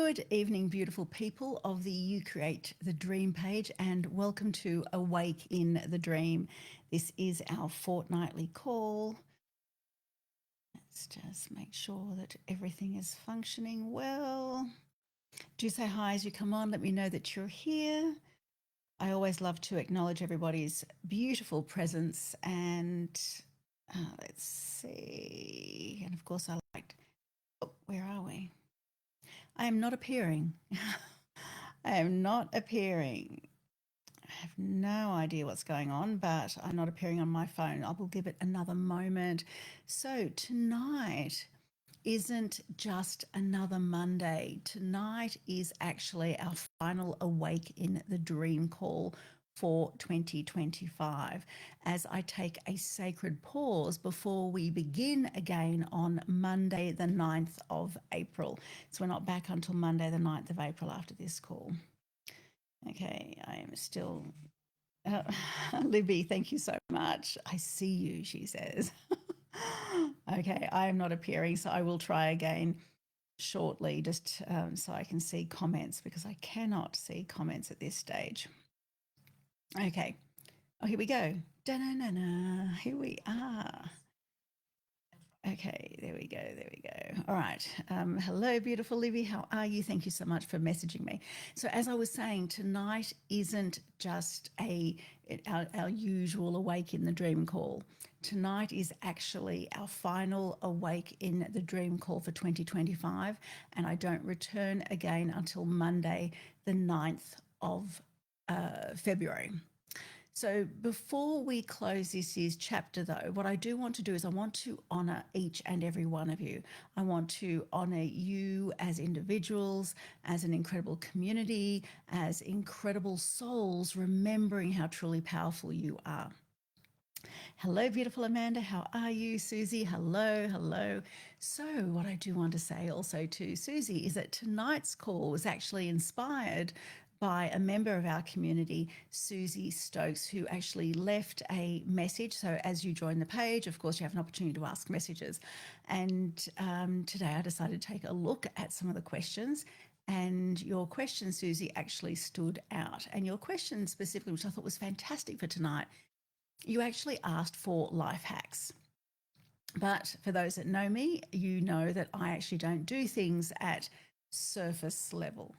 Good evening, beautiful people of the You Create the Dream page, and welcome to Awake in the Dream. This is our fortnightly call. Let's just make sure that everything is functioning well. Do say hi as you come on. Let me know that you're here. I always love to acknowledge everybody's beautiful presence, and let's see. And of course, I liked. Oh, where are we? I am not appearing. I am not appearing. I have no idea what's going on, but I'm not appearing on my phone. I will give it another moment. So tonight isn't just another Monday. Tonight is actually our final Awake in the Dream call for 2025, as I take a sacred pause before we begin again on Monday the 9th of April. So we're not back until Monday the 9th of April after this call. Okay, I am still... Libby, thank you so much. I see you, she says. Okay, I am not appearing, so I will try again shortly just so I can see comments, because I cannot see comments at this stage. Okay. Oh, here we go. Da-na-na-na. Here we are. Okay, there we go. There we go. All right. Hello, beautiful Libby. How are you? Thank you so much for messaging me. So as I was saying, tonight isn't just our usual Awake in the Dream call. Tonight is actually our final Awake in the Dream call for 2025, and I don't return again until Monday, the 9th of February. So before we close this year's chapter, though, what I do want to do is I want to honour each and every one of you. I want to honour you as individuals, as an incredible community, as incredible souls, remembering how truly powerful you are. Hello, beautiful Amanda. How are you? Susie, hello, hello. So what I do want to say also to Susie is that tonight's call was actually inspired by a member of our community, Susie Stokes, who actually left a message. So as you join the page, of course, you have an opportunity to ask messages. And today I decided to take a look at some of the questions. And your question, Susie, actually stood out. And your question specifically, which I thought was fantastic for tonight, you actually asked for life hacks. But for those that know me, you know that I actually don't do things at surface level.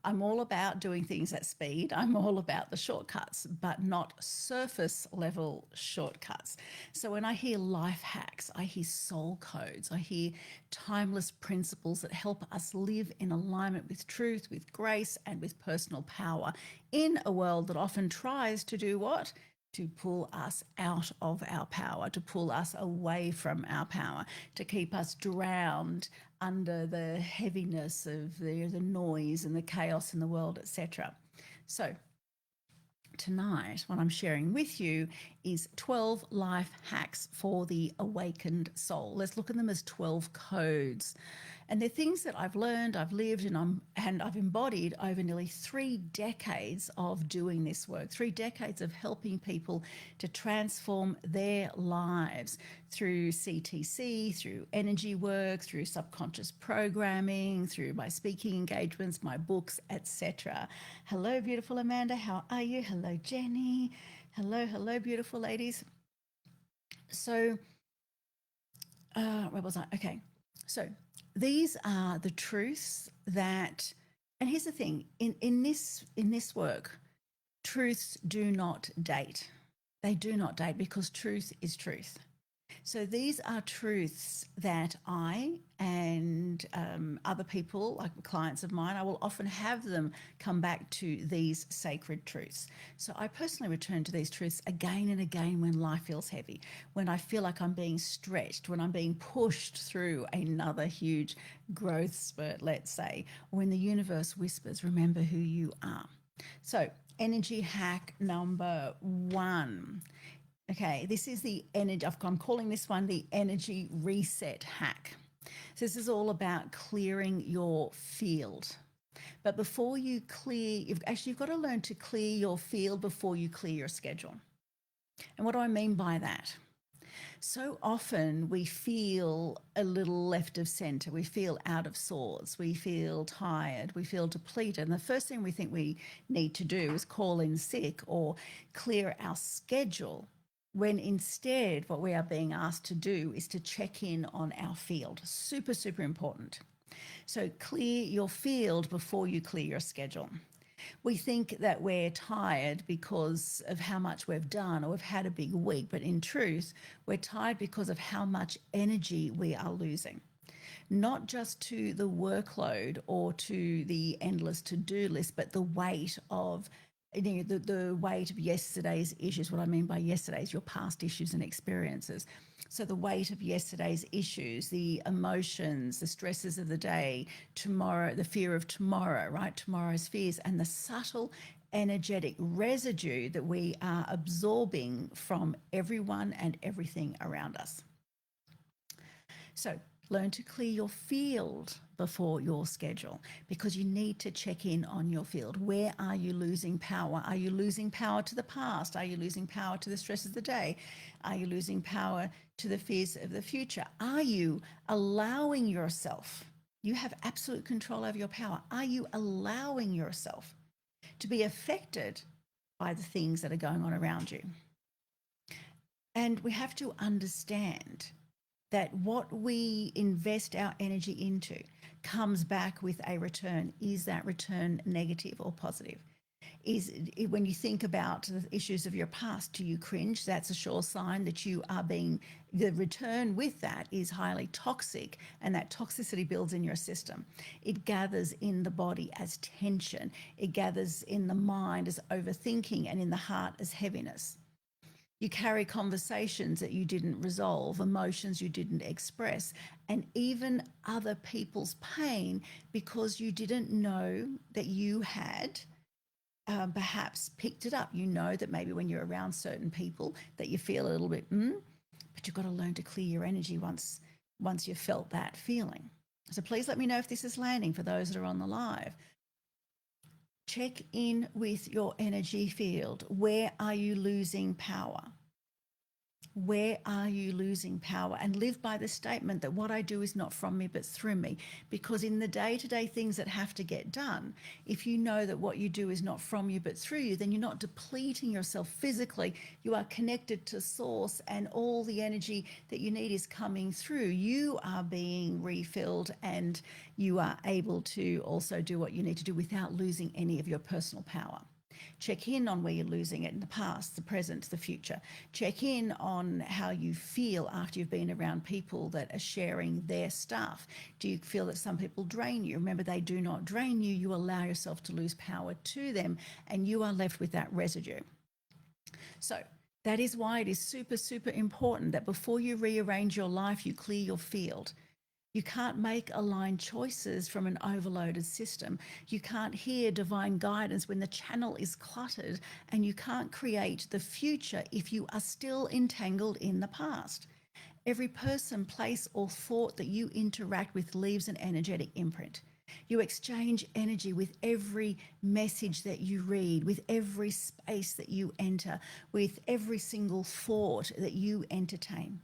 I'm all about doing things at speed. I'm all about the shortcuts, but not surface level shortcuts. So when I hear life hacks, I hear soul codes, I hear timeless principles that help us live in alignment with truth, with grace, and with personal power in a world that often tries to do what? To pull us out of our power, to pull us away from our power, to keep us drowned under the heaviness of the noise and the chaos in the world, etc. So tonight, what I'm sharing with you is 12 life hacks for the awakened soul. Let's look at them as 12 codes. And they're things that I've learned, I've lived, and I've embodied over nearly 3 decades of doing this work, 3 decades of helping people to transform their lives through CTC, through energy work, through subconscious programming, through my speaking engagements, my books, etc. Hello, beautiful Amanda. How are you? Hello, Jenny. Hello, hello, beautiful ladies. So, where was I? Okay. So these are the truths that, and here's the thing, in this work, truths do not date. They do not date, because truth is truth. So these are truths that I and other people, like clients of mine, I will often have them come back to these sacred truths. So I personally return to these truths again and again when life feels heavy, when I feel like I'm being stretched, when I'm being pushed through another huge growth spurt, let's say, or when the universe whispers, remember who you are. So energy hack number 1. Okay, this is the energy, I'm calling this one the energy reset hack. So this is all about clearing your field. But before you clear, you've got to learn to clear your field before you clear your schedule. And what do I mean by that? So often we feel a little left of center. We feel out of sorts. We feel tired. We feel depleted. And the first thing we think we need to do is call in sick or clear our schedule, when instead what we are being asked to do is to check in on our field. Super, super important. So clear your field before you clear your schedule. We think that we're tired because of how much we've done or we've had a big week, but in truth, we're tired because of how much energy we are losing. Not just to the workload or to the endless to-do list, but the weight of the weight of yesterday's issues. What I mean by yesterday's, your past issues and experiences. So the weight of yesterday's issues, the emotions, the stresses of the day, tomorrow, the fear of tomorrow, right? Tomorrow's fears, and the subtle energetic residue that we are absorbing from everyone and everything around us. So learn to clear your field before your schedule, because you need to check in on your field. Where are you losing power? Are you losing power to the past? Are you losing power to the stress of the day? Are you losing power to the fears of the future? Are you allowing yourself? You have absolute control over your power. Are you allowing yourself to be affected by the things that are going on around you? And we have to understand that what we invest our energy into comes back with a return. Is that return negative or positive? Is it, when you think about the issues of your past, do you cringe? That's a sure sign that you are being, the return with that is highly toxic, and that toxicity builds in your system. It gathers in the body as tension. It gathers in the mind as overthinking, and in the heart as heaviness. You carry conversations that you didn't resolve, emotions you didn't express, and even other people's pain because you didn't know that you had perhaps picked it up. You know that maybe when you're around certain people that you feel a little bit, but you've got to learn to clear your energy once you've felt that feeling. So please let me know if this is landing for those that are on the live. Check in with your energy field. Where are you losing power? Where are you losing power? And live by the statement that what I do is not from me, but through me. Because in the day-to-day things that have to get done, if you know that what you do is not from you, but through you, then you're not depleting yourself physically. You are connected to source, and all the energy that you need is coming through. You are being refilled, and you are able to also do what you need to do without losing any of your personal power. Check in on where you're losing it in the past, the present, the future. Check in on how you feel after you've been around people that are sharing their stuff. Do you feel that some people drain you? Remember, they do not drain you. You allow yourself to lose power to them, and you are left with that residue. So that is why it is super, super important that before you rearrange your life, you clear your field. You can't make aligned choices from an overloaded system. You can't hear divine guidance when the channel is cluttered, and you can't create the future if you are still entangled in the past. Every person, place, or thought that you interact with leaves an energetic imprint. You exchange energy with every message that you read, with every space that you enter, with every single thought that you entertain.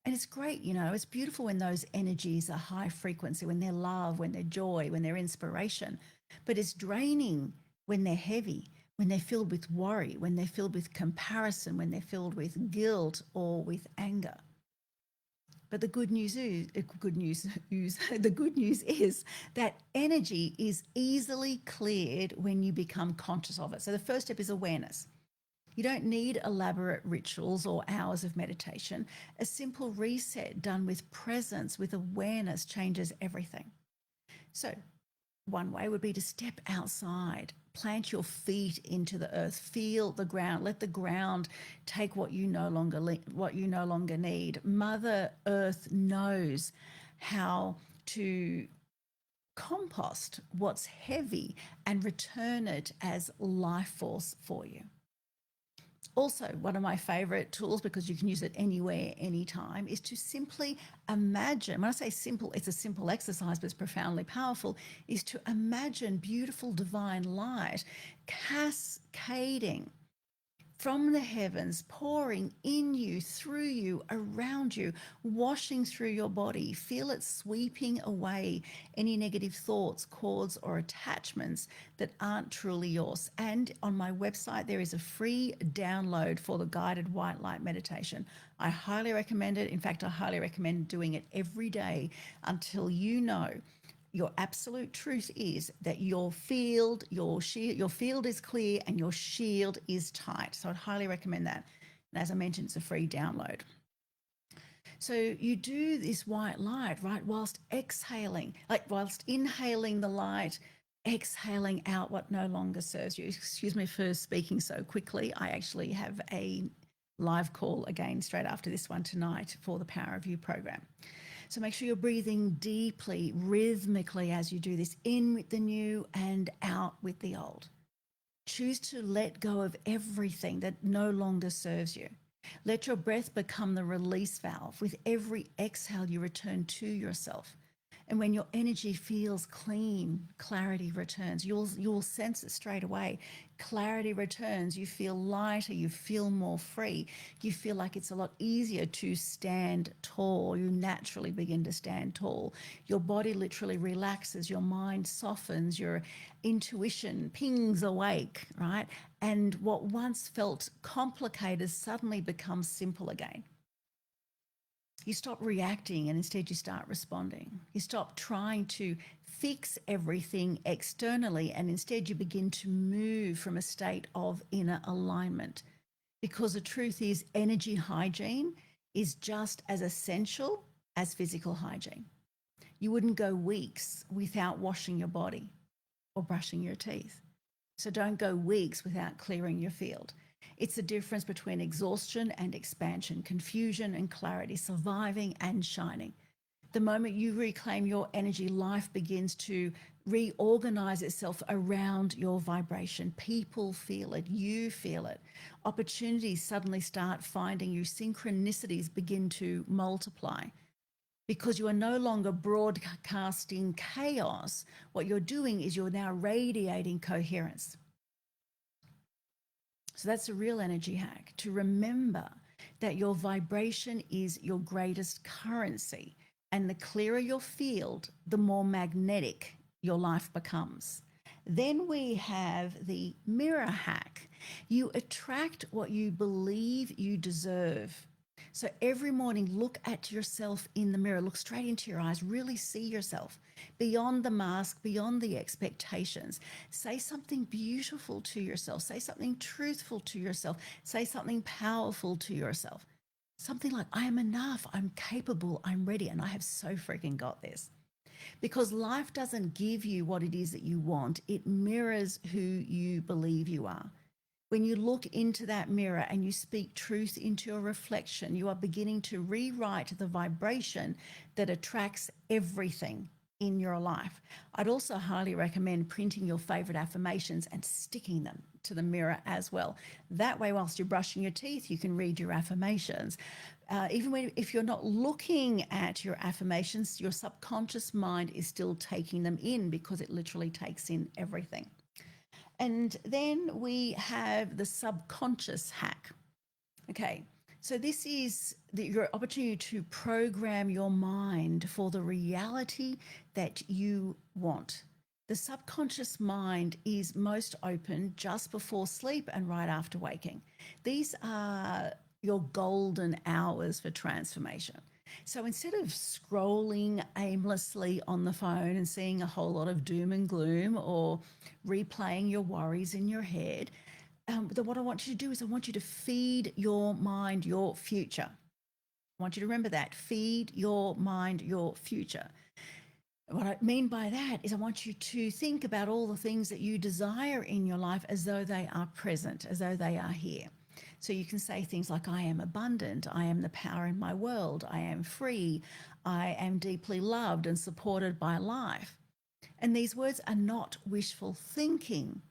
And it's great, it's beautiful when those energies are high frequency, when they're love, when they're joy, when they're inspiration. But it's draining when they're heavy, when they're filled with worry, when they're filled with comparison, when they're filled with guilt or with anger. But the good news is that energy is easily cleared when you become conscious of it. So the first step is awareness. You don't need elaborate rituals or hours of meditation. A simple reset done with presence, with awareness, changes everything. So one way would be to step outside, plant your feet into the earth, feel the ground, let the ground take what you no longer need. Mother Earth knows how to compost what's heavy and return it as life force for you. Also, one of my favorite tools, because you can use it anywhere, anytime, is to simply imagine. When I say simple, it's a simple exercise, but it's profoundly powerful, is to imagine beautiful divine light cascading from the heavens, pouring in you, through you, around you, washing through your body. Feel it sweeping away any negative thoughts, cords, or attachments that aren't truly yours. And on my website, there is a free download for the guided white light meditation. I highly recommend it. In fact, I highly recommend doing it every day until you know your absolute truth is that your field, your field is clear and your shield is tight. So I'd highly recommend that. And as I mentioned, it's a free download. So you do this white light, right, whilst exhaling, like whilst inhaling the light, exhaling out what no longer serves you. Excuse me for speaking so quickly. I actually have a live call again straight after this one tonight for the Power of You program. So make sure you're breathing deeply, rhythmically as you do this, in with the new and out with the old. Choose to let go of everything that no longer serves you. Let your breath become the release valve. With every exhale, you return to yourself. And when your energy feels clean, clarity returns. You'll sense it straight away. Clarity returns. You feel lighter. You feel more free. You feel like it's a lot easier to stand tall. You naturally begin to stand tall. Your body literally relaxes. Your mind softens. Your intuition pings awake, right? And what once felt complicated suddenly becomes simple again. You stop reacting and instead you start responding. You stop trying to fix everything externally and instead you begin to move from a state of inner alignment. Because the truth is, energy hygiene is just as essential as physical hygiene. You wouldn't go weeks without washing your body or brushing your teeth. So don't go weeks without clearing your field. It's the difference between exhaustion and expansion, confusion and clarity, surviving and shining. The moment you reclaim your energy, life begins to reorganize itself around your vibration. People feel it, you feel it. Opportunities suddenly start finding you, synchronicities begin to multiply. Because you are no longer broadcasting chaos, what you're doing is you're now radiating coherence. So that's a real energy hack, to remember that your vibration is your greatest currency. And the clearer your field, the more magnetic your life becomes. Then we have the mirror hack. You attract what you believe you deserve. So every morning, look at yourself in the mirror, look straight into your eyes, really see yourself beyond the mask, beyond the expectations. Say something beautiful to yourself, say something truthful to yourself, say something powerful to yourself. Something like, I am enough, I'm capable, I'm ready, and I have so freaking got this. Because life doesn't give you what it is that you want, it mirrors who you believe you are. When you look into that mirror and you speak truth into your reflection, you are beginning to rewrite the vibration that attracts everything in your life. I'd also highly recommend printing your favorite affirmations and sticking them to the mirror as well. That way, whilst you're brushing your teeth, you can read your affirmations. If you're not looking at your affirmations, your subconscious mind is still taking them in because it literally takes in everything. And then we have the subconscious hack. Okay, so this is your opportunity to program your mind for the reality that you want. The subconscious mind is most open just before sleep and right after waking. These are your golden hours for transformation. So instead of scrolling aimlessly on the phone and seeing a whole lot of doom and gloom or replaying your worries in your head, what I want you to do is I want you to feed your mind your future. I want you to remember that. Feed your mind your future. What I mean by that is I want you to think about all the things that you desire in your life as though they are present, as though they are here. So you can say things like, I am abundant, I am the power in my world, I am free, I am deeply loved and supported by life. And these words are not wishful thinking.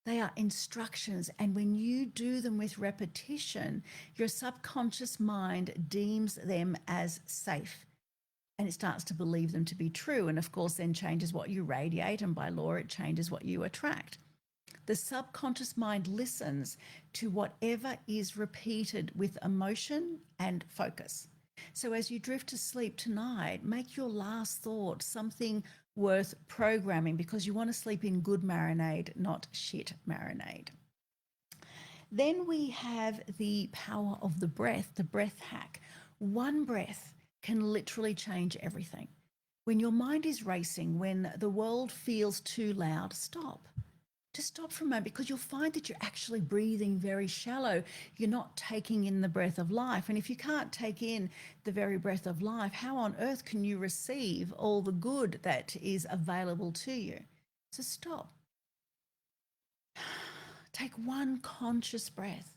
They are instructions. And when you do them with repetition, your subconscious mind deems them as safe. And it starts to believe them to be true. And of course, then changes what you radiate. And by law, it changes what you attract. The subconscious mind listens to whatever is repeated with emotion and focus. So as you drift to sleep tonight, make your last thought something worth programming, because you want to sleep in good marinade, not shit marinade. Then we have the power of the breath hack. One breath can literally change everything. When your mind is racing, when the world feels too loud, stop. Just stop for a moment, because you'll find that you're actually breathing very shallow. You're not taking in the breath of life. And if you can't take in the very breath of life, how on earth can you receive all the good that is available to you? So stop. Take one conscious breath.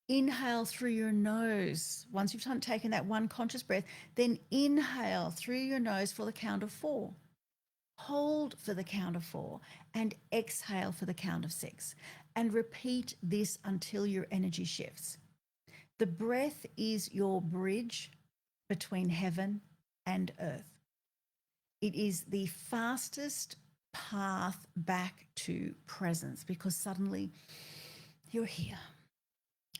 Inhale through your nose. Once you've taken that one conscious breath, then inhale through your nose for the count of 4. Hold for the count of 4 and exhale for the count of 6. And repeat this until your energy shifts. The breath is your bridge between heaven and earth. It is the fastest path back to presence, because suddenly you're here.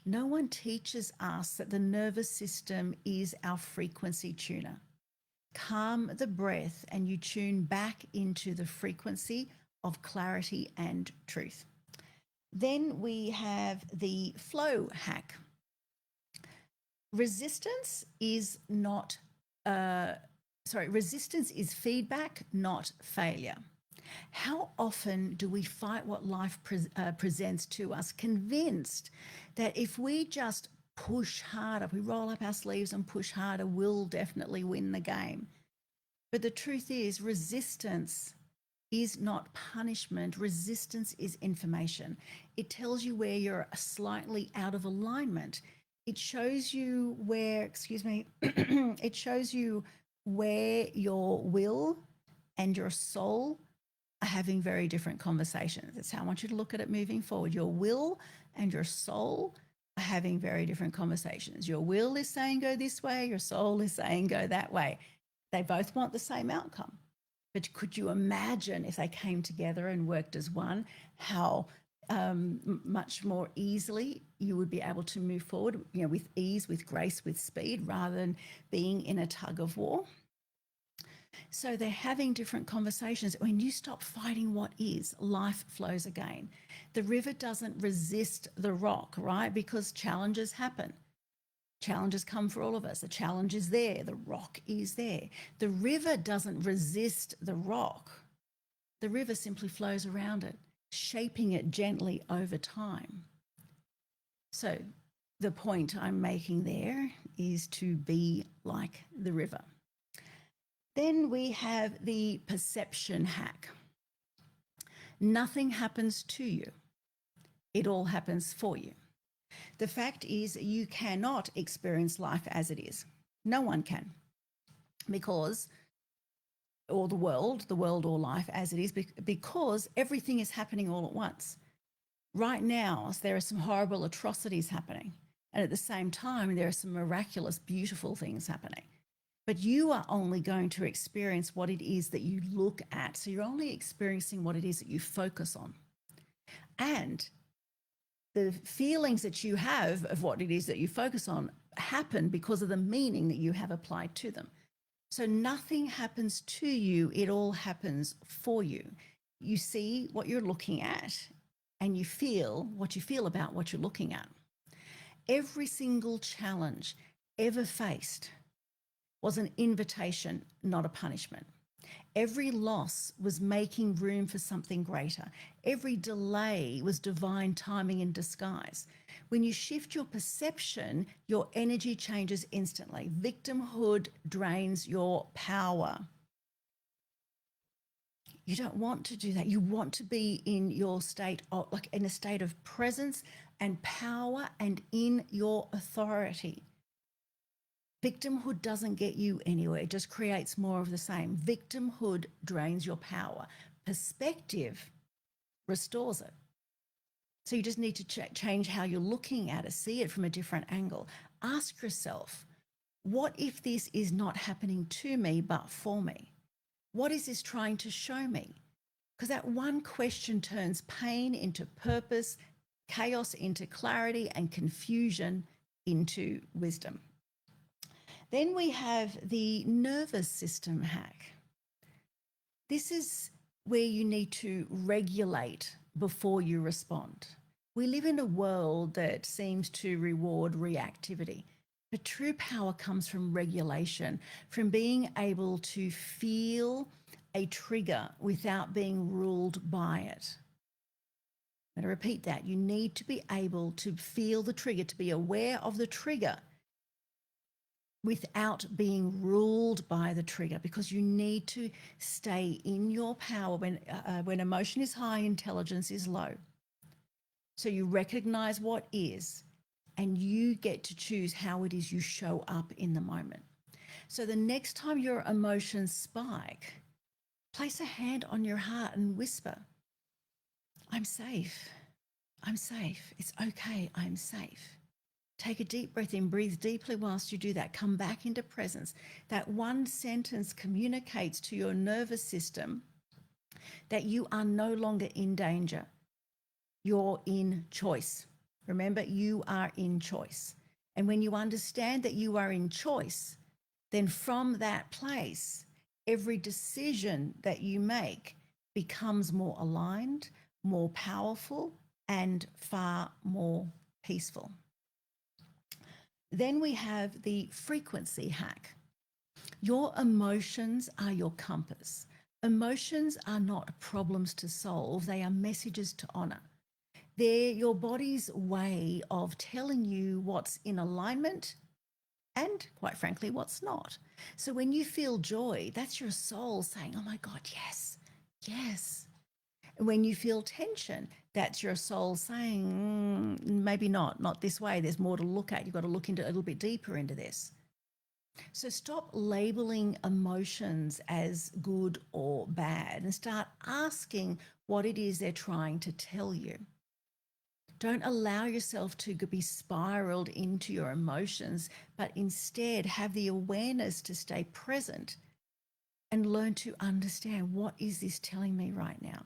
No one teaches us that the nervous system is our frequency tuner. Calm the breath and you tune back into the frequency of clarity and truth. Then we have the flow hack. Resistance is feedback, not failure. How often do we fight what life presents to us, convinced that if we just push harder, we roll up our sleeves and push harder, we'll definitely win the game? But the truth is, resistance is not punishment. Resistance is information. It tells you where you're slightly out of alignment. It shows you where, it shows you where your will and your soul are having very different conversations. That's how I want you to look at it moving forward. Your will and your soul are having very different conversations. Your will is saying go this way, your soul is saying go that way. They both want the same outcome. But could you imagine if they came together and worked as one, how much more easily you would be able to move forward, with ease, with grace, with speed, rather than being in a tug of war? So they're having different conversations. When you stop fighting what is, life flows again. The river doesn't resist the rock, right? Because challenges happen. Challenges come for all of us. The challenge is there. The rock is there. The river doesn't resist the rock. The river simply flows around it, shaping it gently over time. So the point I'm making there is to be like the river. Then we have the perception hack. Nothing happens to you. It all happens for you. The fact is, you cannot experience life as it is. No one can, because, or the world or life as it is, because everything is happening all at once. Right now, there are some horrible atrocities happening. And at the same time, there are some miraculous, beautiful things happening. But you are only going to experience what it is that you look at. So you're only experiencing what it is that you focus on. And the feelings that you have of what it is that you focus on happen because of the meaning that you have applied to them. So nothing happens to you, it all happens for you. You see what you're looking at and you feel what you feel about what you're looking at. Every single challenge ever faced was an invitation, not a punishment. Every loss was making room for something greater. Every delay was divine timing in disguise. When you shift your perception, your energy changes instantly. Victimhood drains your power. You don't want to do that. You want to be in your state of, in a state of presence and power and in your authority. Victimhood doesn't get you anywhere. It just creates more of the same. Victimhood drains your power. Perspective restores it. So you just need to change how you're looking at it, see it from a different angle. Ask yourself, what if this is not happening to me but for me? What is this trying to show me? Because that one question turns pain into purpose, chaos into clarity, and confusion into wisdom. Then we have the nervous system hack. This is where you need to regulate before you respond. We live in a world that seems to reward reactivity, but true power comes from regulation, from being able to feel a trigger without being ruled by it. I'm going to repeat that. You need to be able to feel the trigger, to be aware of the trigger without being ruled by the trigger, because you need to stay in your power. When emotion is high, intelligence is low. So you recognize what is, and you get to choose how it is you show up in the moment. So the next time your emotions spike, place a hand on your heart and whisper, I'm safe. I'm safe. It's okay. I'm safe. Take a deep breath in, breathe deeply whilst you do that. Come back into presence. That one sentence communicates to your nervous system that you are no longer in danger. You're in choice. Remember, you are in choice. And when you understand that you are in choice, then from that place, every decision that you make becomes more aligned, more powerful, and far more peaceful. Then we have the frequency hack. Your emotions are your compass. Emotions are not problems to solve, they are messages to honor. They're your body's way of telling you what's in alignment and, quite frankly, what's not. So when you feel joy, that's your soul saying, oh my God, yes, yes. And when you feel tension, that's your soul saying, maybe not this way. There's more to look at. You've got to look into a little bit deeper into this. So stop labeling emotions as good or bad and start asking what it is they're trying to tell you. Don't allow yourself to be spiraled into your emotions, but instead have the awareness to stay present and learn to understand, what is this telling me right now?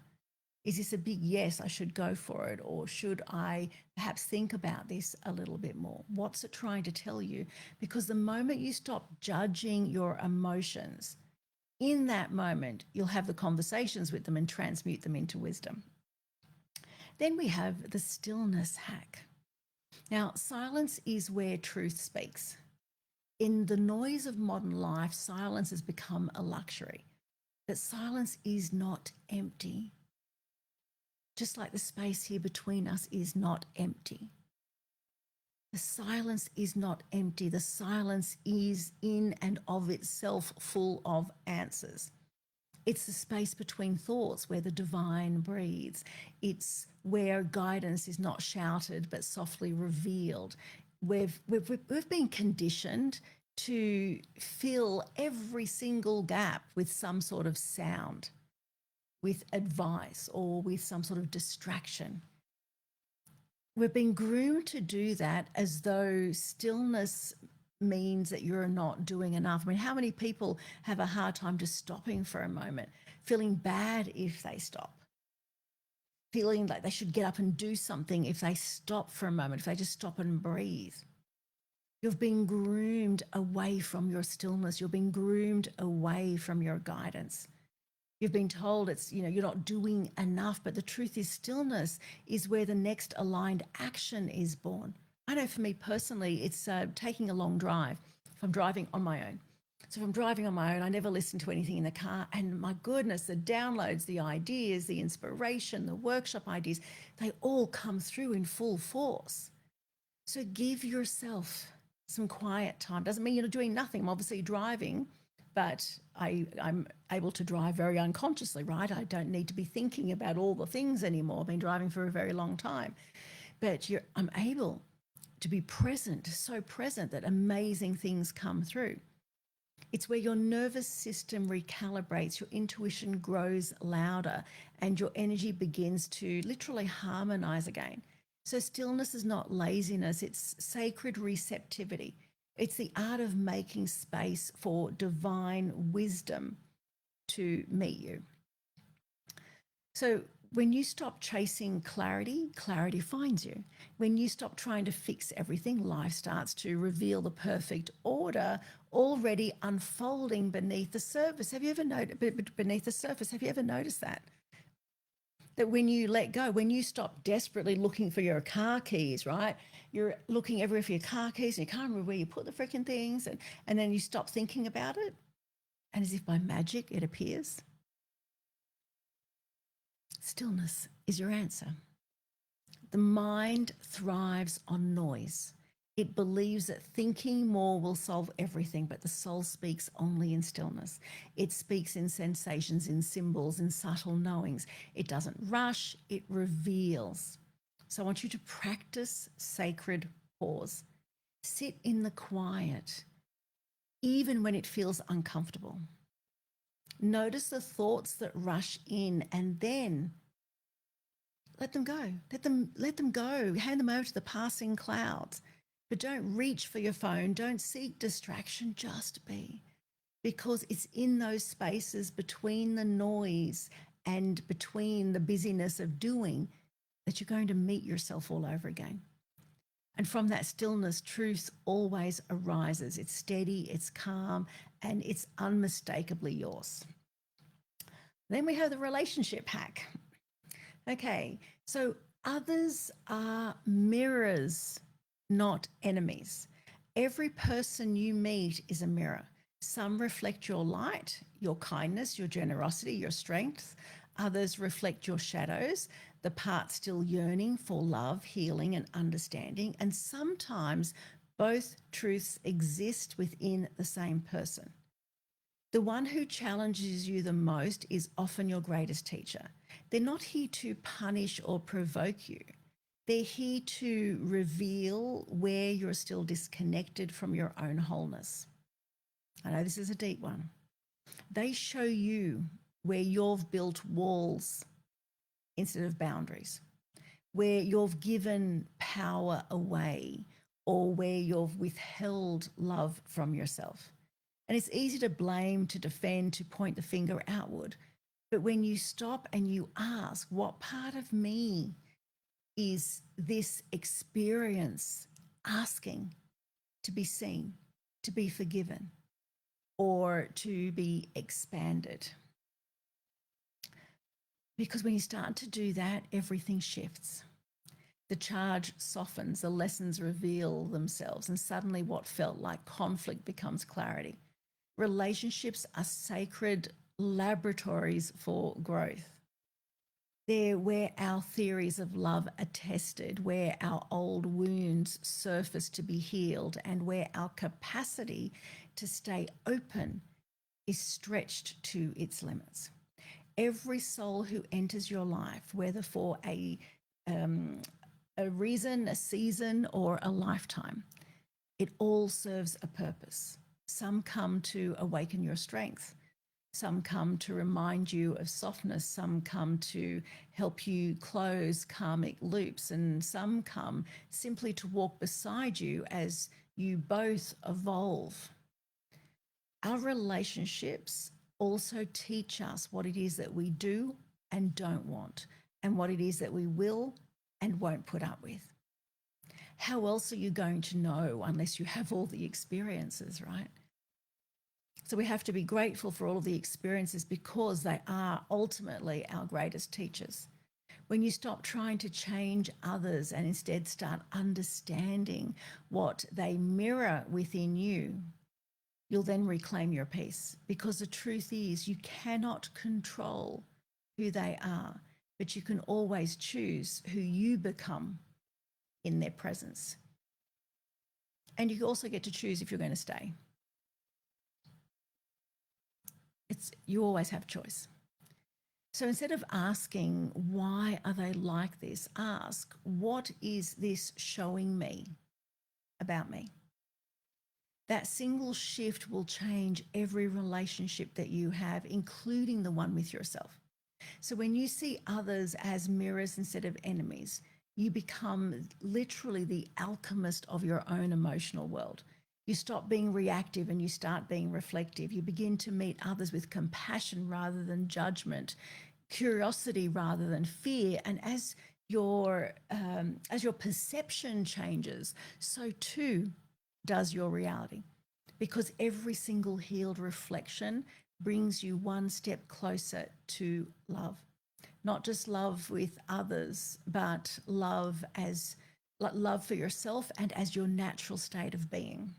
Is this a big yes, I should go for it? Or should I perhaps think about this a little bit more? What's it trying to tell you? Because the moment you stop judging your emotions, in that moment, you'll have the conversations with them and transmute them into wisdom. Then we have the stillness hack. Now, silence is where truth speaks. In the noise of modern life, silence has become a luxury. But silence is not empty. Just like the space here between us is not empty. The silence is not empty. The silence is in and of itself full of answers. It's the space between thoughts where the divine breathes. It's where guidance is not shouted but softly revealed. We've been conditioned to fill every single gap with some sort of sound, with advice, or with some sort of distraction. We've been groomed to do that as though stillness means that you're not doing enough. I mean, how many people have a hard time just stopping for a moment, feeling bad if they stop, feeling like they should get up and do something if they stop for a moment, if they just stop and breathe? You've been groomed away from your stillness. You've been groomed away from your guidance. You've been told you're not doing enough, but the truth is stillness is where the next aligned action is born. I know for me personally, it's taking a long drive if I'm driving on my own. So if I'm driving on my own, I never listen to anything in the car. And my goodness, the downloads, the ideas, the inspiration, the workshop ideas, they all come through in full force. So give yourself some quiet time. Doesn't mean you're doing nothing. I'm obviously driving, but I'm able to drive very unconsciously, right? I don't need to be thinking about all the things anymore. I've been driving for a very long time. But I'm able to be present, so present that amazing things come through. It's where your nervous system recalibrates, your intuition grows louder, and your energy begins to literally harmonize again. So stillness is not laziness, it's sacred receptivity. It's the art of making space for divine wisdom to meet you. So when you stop chasing clarity, clarity finds you. When you stop trying to fix everything, life starts to reveal the perfect order already unfolding beneath the surface. Have you ever noticed beneath the surface? Have you ever noticed that? That when you let go, when you stop desperately looking for your car keys, right? You're looking everywhere for your car keys and you can't remember where you put the freaking things, and then you stop thinking about it, and as if by magic it appears. Stillness is your answer. The mind thrives on noise. It believes that thinking more will solve everything, but the soul speaks only in stillness. It speaks in sensations, in symbols, in subtle knowings. It doesn't rush, it reveals. So I want you to practice sacred pause. Sit in the quiet, even when it feels uncomfortable. Notice the thoughts that rush in, and then let them go. Let them go. Hand them over to the passing clouds. But don't reach for your phone. Don't seek distraction. Just be. Because it's in those spaces between the noise and between the busyness of doing that you're going to meet yourself all over again. And from that stillness, truth always arises. It's steady, it's calm, and it's unmistakably yours. Then we have the relationship hack. Okay, so others are mirrors, not enemies. Every person you meet is a mirror. Some reflect your light, your kindness, your generosity, your strength. Others reflect your shadows, the part still yearning for love, healing, and understanding. And sometimes both truths exist within the same person. The one who challenges you the most is often your greatest teacher. They're not here to punish or provoke you. They're here to reveal where you're still disconnected from your own wholeness. I know this is a deep one. They show you where you've built walls instead of boundaries, where you've given power away, or where you've withheld love from yourself. And it's easy to blame, to defend, to point the finger outward. But when you stop and you ask, what part of me is this experience asking to be seen, to be forgiven, or to be expanded? Because when you start to do that, everything shifts. The charge softens, the lessons reveal themselves, and suddenly what felt like conflict becomes clarity. Relationships are sacred laboratories for growth. They're where our theories of love are tested, where our old wounds surface to be healed, and where our capacity to stay open is stretched to its limits. Every soul who enters your life, whether for a reason, a season, or a lifetime, it all serves a purpose. Some come to awaken your strength. Some come to remind you of softness. Some come to help you close karmic loops. And some come simply to walk beside you as you both evolve. Our relationships also teach us what it is that we do and don't want, and what it is that we will and won't put up with. How else are you going to know unless you have all the experiences, right? So we have to be grateful for all of the experiences because they are ultimately our greatest teachers. When you stop trying to change others and instead start understanding what they mirror within you, you'll then reclaim your peace, because the truth is you cannot control who they are, but you can always choose who you become in their presence. And you also get to choose if you're going to stay. You always have choice. So instead of asking, why are they like this? Ask, what is this showing me about me? That single shift will change every relationship that you have, including the one with yourself. So when you see others as mirrors instead of enemies, you become literally the alchemist of your own emotional world. You stop being reactive and you start being reflective. You begin to meet others with compassion rather than judgment. curiosity rather than fear. And as your perception changes, so too does your reality, because every single healed reflection brings you one step closer to love. Not just love with others, but love as love for yourself and as your natural state of being.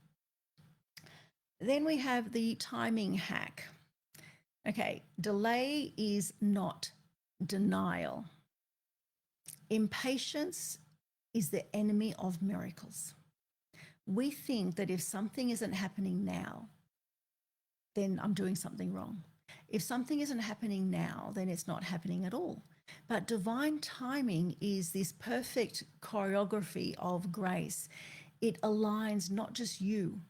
Then we have the timing hack. Okay, delay is not denial. Impatience is the enemy of miracles. We think that if something isn't happening now, then I'm doing something wrong. If something isn't happening now, then it's not happening at all. But divine timing is this perfect choreography of grace. It aligns not just you.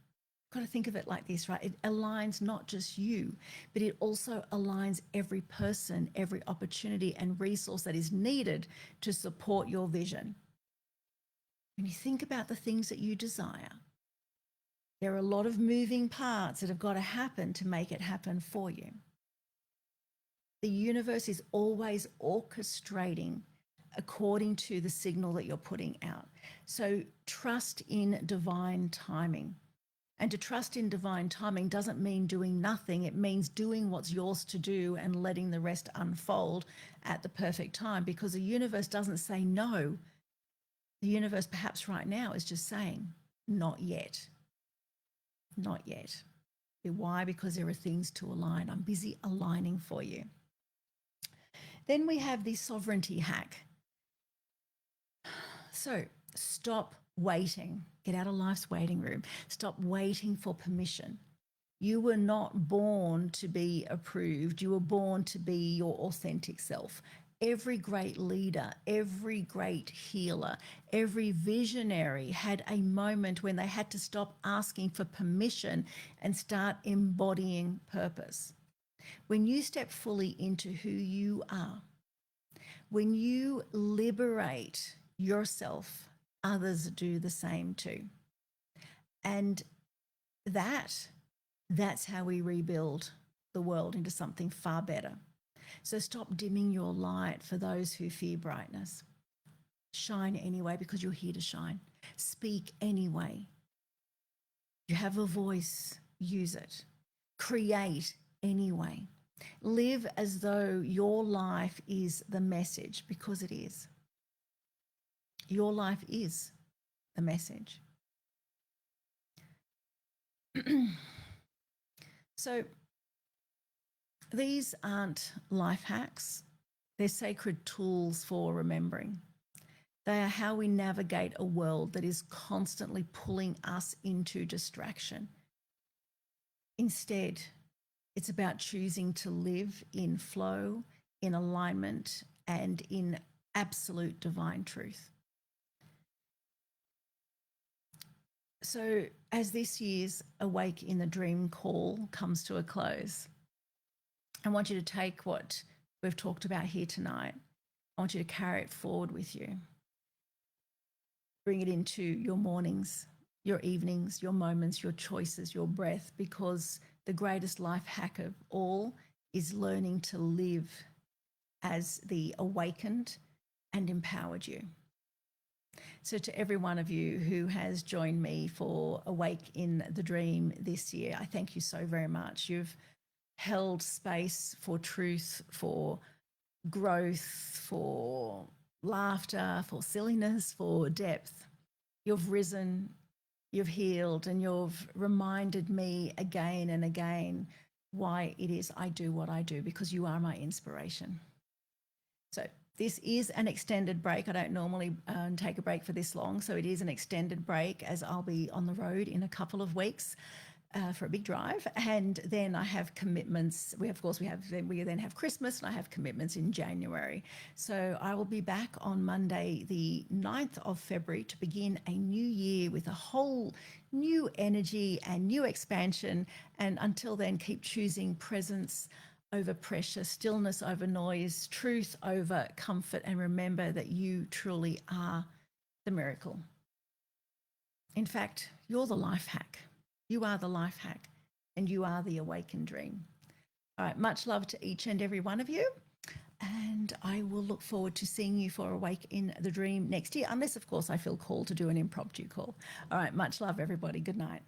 Got to think of it like this, right? It aligns not just you, but it also aligns every person, every opportunity and resource that is needed to support your vision. When you think about the things that you desire, there are a lot of moving parts that have got to happen to make it happen for you. The universe is always orchestrating according to the signal that you're putting out. So trust in divine timing. And to trust in divine timing doesn't mean doing nothing. It means doing what's yours to do and letting the rest unfold at the perfect time, because the universe doesn't say no. The universe perhaps right now is just saying, not yet. Not yet. Why? Because there are things to align. I'm busy aligning for you. Then we have the sovereignty hack. So stop waiting. Get out of life's waiting room. Stop waiting for permission. You were not born to be approved. You were born to be your authentic self. Every great leader, every great healer, every visionary had a moment when they had to stop asking for permission and start embodying purpose. When you step fully into who you are, when you liberate yourself, others do the same too. And that's how we rebuild the world into something far better. So stop dimming your light for those who fear brightness. Shine anyway, because you're here to shine. Speak anyway. You have a voice, use it. Create anyway. Live as though your life is the message, because it is. Your life is the message. So these aren't life hacks. They're sacred tools for remembering. They are how we navigate a world that is constantly pulling us into distraction. Instead, it's about choosing to live in flow, in alignment, and in absolute divine truth. So as this year's Awake in the Dream call comes to a close, I want you to take what we've talked about here tonight. I want you to carry it forward with you. Bring it into your mornings, your evenings, your moments, your choices, your breath, because the greatest life hack of all is learning to live as the awakened and empowered you. So to every one of you who has joined me for Awake in the Dream this year, I thank you so very much. You've held space for truth, for growth, for laughter, for silliness, for depth. You've risen, you've healed, and you've reminded me again and again why it is I do what I do, because you are my inspiration. So this is an extended break. I don't normally take a break for this long, so it is an extended break, as I'll be on the road in a couple of weeks for a big drive, and then I have commitments. We then have Christmas, and I have commitments in January. So I will be back on Monday, the 9th of February, to begin a new year with a whole new energy and new expansion. And until then, keep choosing presence over pressure, stillness over noise, truth over comfort, and remember that you truly are the miracle. In fact, you're the life hack. You are the life hack, and you are the awakened dream. All right, much love to each and every one of you. And I will look forward to seeing you for Awake in the Dream next year, unless, of course, I feel called to do an impromptu call. All right, much love, everybody. Good night.